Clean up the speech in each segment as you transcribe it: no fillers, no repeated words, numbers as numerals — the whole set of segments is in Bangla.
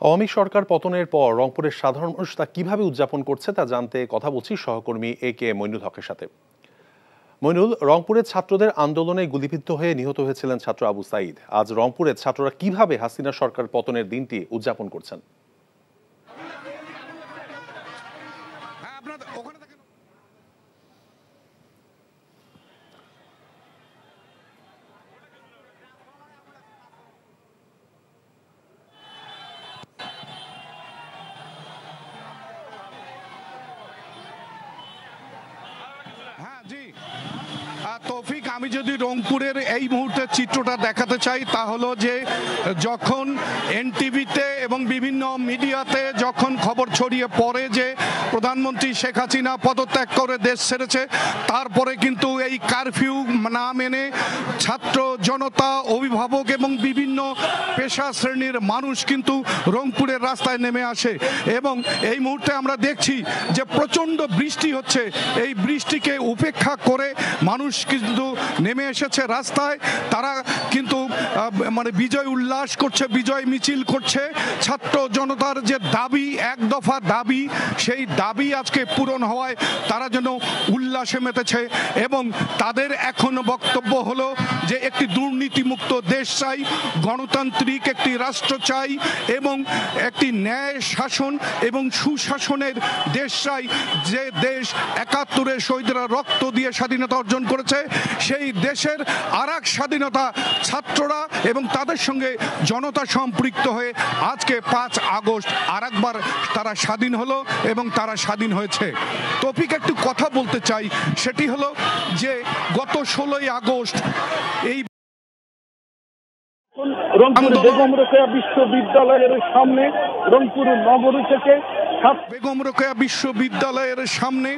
আওয়ামী সরকার পতনের পর রংপুরের সাধারণ মানুষ তা কিভাবে উদযাপন করছে তা জানতে কথা বলছি সহকর্মী AK মইনুল হকের সাথে। মইনুল, রংপুরের ছাত্রদের আন্দোলনে গুলিবিদ্ধ হয়ে নিহত হয়েছিলেন ছাত্র আবু সাঈদ। আজ রংপুরের ছাত্ররা কিভাবে হাসিনা সরকার পতনের দিনটি উদযাপন করছেন? তৌফিক, আমি যদি রংপুরের এই মুহূর্তের চিত্রটা দেখাতে চাই তা হলো যে যখন এনটিভিতে এবং বিভিন্ন মিডিয়াতে যখন খবর ছড়িয়ে পড়ে যে প্রধানমন্ত্রী শেখ হাসিনা পদত্যাগ করে দেশ ছেড়েছে, তারপরে কিন্তু এই কারফিউ না মেনে ছাত্র জনতা, অভিভাবক এবং বিভিন্ন পেশা শ্রেণীর মানুষ কিন্তু রংপুরের রাস্তায় নেমে আসে এবং এই মুহূর্তে আমরা দেখছি যে প্রচণ্ড বৃষ্টি হচ্ছে। এই বৃষ্টিকে উপেক্ষা করে মানুষ কিন্তু নেমে এসেছে রাস্তায়। তারা কিন্তু বিজয় উল্লাস করছে, বিজয় মিছিল করছে। ছাত্র জনতার যে দাবি, এক দফা দাবি, সেই দাবি আজকে পূরণ হওয়ায় তারা যেন উল্লাসে মেতেছে এবং তাদের এখন বক্তব্য হলো যে একটি দুর্নীতিমুক্ত দেশ চাই, গণতান্ত্রিক একটি রাষ্ট্র চাই এবং একটি ন্যায় শাসন এবং সুশাসনের দেশ চাই। যে দেশ ৭১-এ শহীদরা রক্ত দিয়ে স্বাধীনতা অর্জন করেছে, সেই দেশের আরেক স্বাধীনতা ছাত্ররা এবং তাদের সঙ্গে জনতা সম্পৃক্ত হয়ে আজকে ৫ আগস্ট আরেকবার তারা স্বাধীন হলো এবং তারা স্বাধীন হয়েছে। তৌফিক, একটু কথা বলতে চাই, সেটি হলো যে গত ১৬ই আগস্ট এই রংপুর বেগম রোকেয়া বিশ্ববিদ্যালয়ের সামনে রংপুর নগরী থেকে বেগম রোকেয়া বিশ্ববিদ্যালয়ের সামনে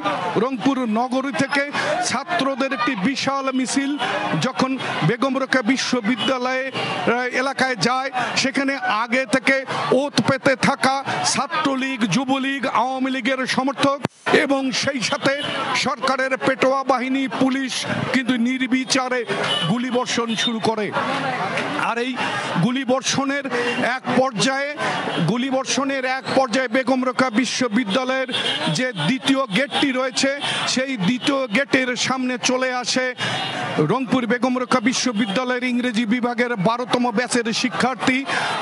রংপুর নগরী থেকে ছাত্রদের একটি বিশাল মিছিল যখন বেগম রোকেয়া বিশ্ববিদ্যালয়ে এলাকায় যায়, সেখানে আগে থেকে ওত পেতে থাকা ছাত্রলীগ, যুবলীগ, আওয়ামী লীগের সমর্থক এবং সেই সাথে সরকারের পেটোয়া বাহিনী, পুলিশ কিন্তু নির্বিচারে গুলিবর্ষণ শুরু করে। আর এই গুলিবর্ষণের এক পর্যায়ে বেগম রোকেয়া বিশ্ববিদ্যালয়ের যে দ্বিতীয় গেটটি রয়েছে, সেই দ্বিতীয় গেটের সামনে চলে আসে রংপুর বেগম রোকেয়া বিশ্ববিদ্যালয়ের ইংরেজি বিভাগের ১২তম ব্যাচের শিক্ষার্থী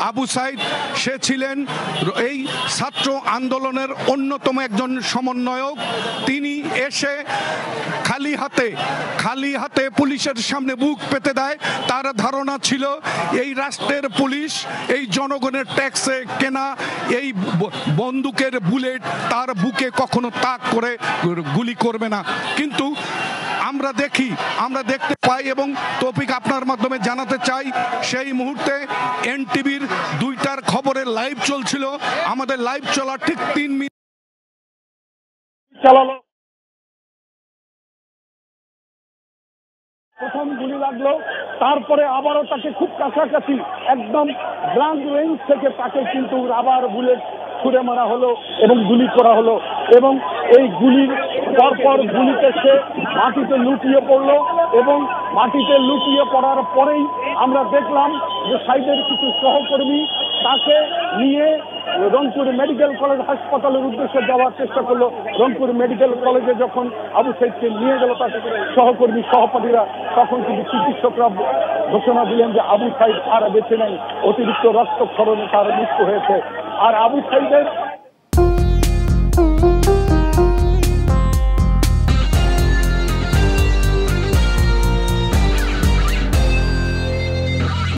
আবু সাঈদ। সে ছিলেন এই ছাত্র আন্দোলনের অন্যতম একজন সমন্বয়ক। তিনি এসে খালি হাতে পুলিশের সামনে বুক পেতে দেয়। তার ধারণা ছিল এই রাষ্ট্রের পুলিশ, এই জনগণের ট্যাক্সে কেনা এই বন্দুকের বুলেট তার বুকে কখনো তাক করে গুলি করবে না। কিন্তু আমরা দেখতে পাই এবং তৌফিক, আপনার মাধ্যমে জানাতে চাই, সেই মুহূর্তে এনটিভির ২টার খবরের লাইভ চলছিল। আমাদের লাইভ চলার ঠিক ৩ মিনিট চালালো, প্রথম গুলি লাগলো, তারপরে আবারও তাকে খুব কাছাকাছি একদম গ্রাউন্ড রেঞ্জ থেকে তাকে কিন্তু আবার বুলেট ছুড়ে মারা হলো এবং গুলি করা হলো এবং এই গুলির পরপর গুলিতে সে মাটিতে লুটিয়ে পড়লো এবং মাটিতে লুটিয়ে পড়ার পরেই আমরা দেখলাম যে সাইডের কিছু সহকর্মী তাকে নিয়ে রংপুর মেডিকেল কলেজ হাসপাতালের উদ্দেশ্যে যাওয়ার চেষ্টা করলো। রংপুর মেডিকেল কলেজে যখন আবু সাঈদকে নিয়ে গেল তার সহকর্মী সহপাঠীরা, তখন কিন্তু চিকিৎসকরা ঘোষণা দিলেন যে আবু সাঈদ আর বেঁচে নেই, অতিরিক্ত রক্তক্ষরণে তার মৃত্যু হয়েছে। আর আবু সাঈদের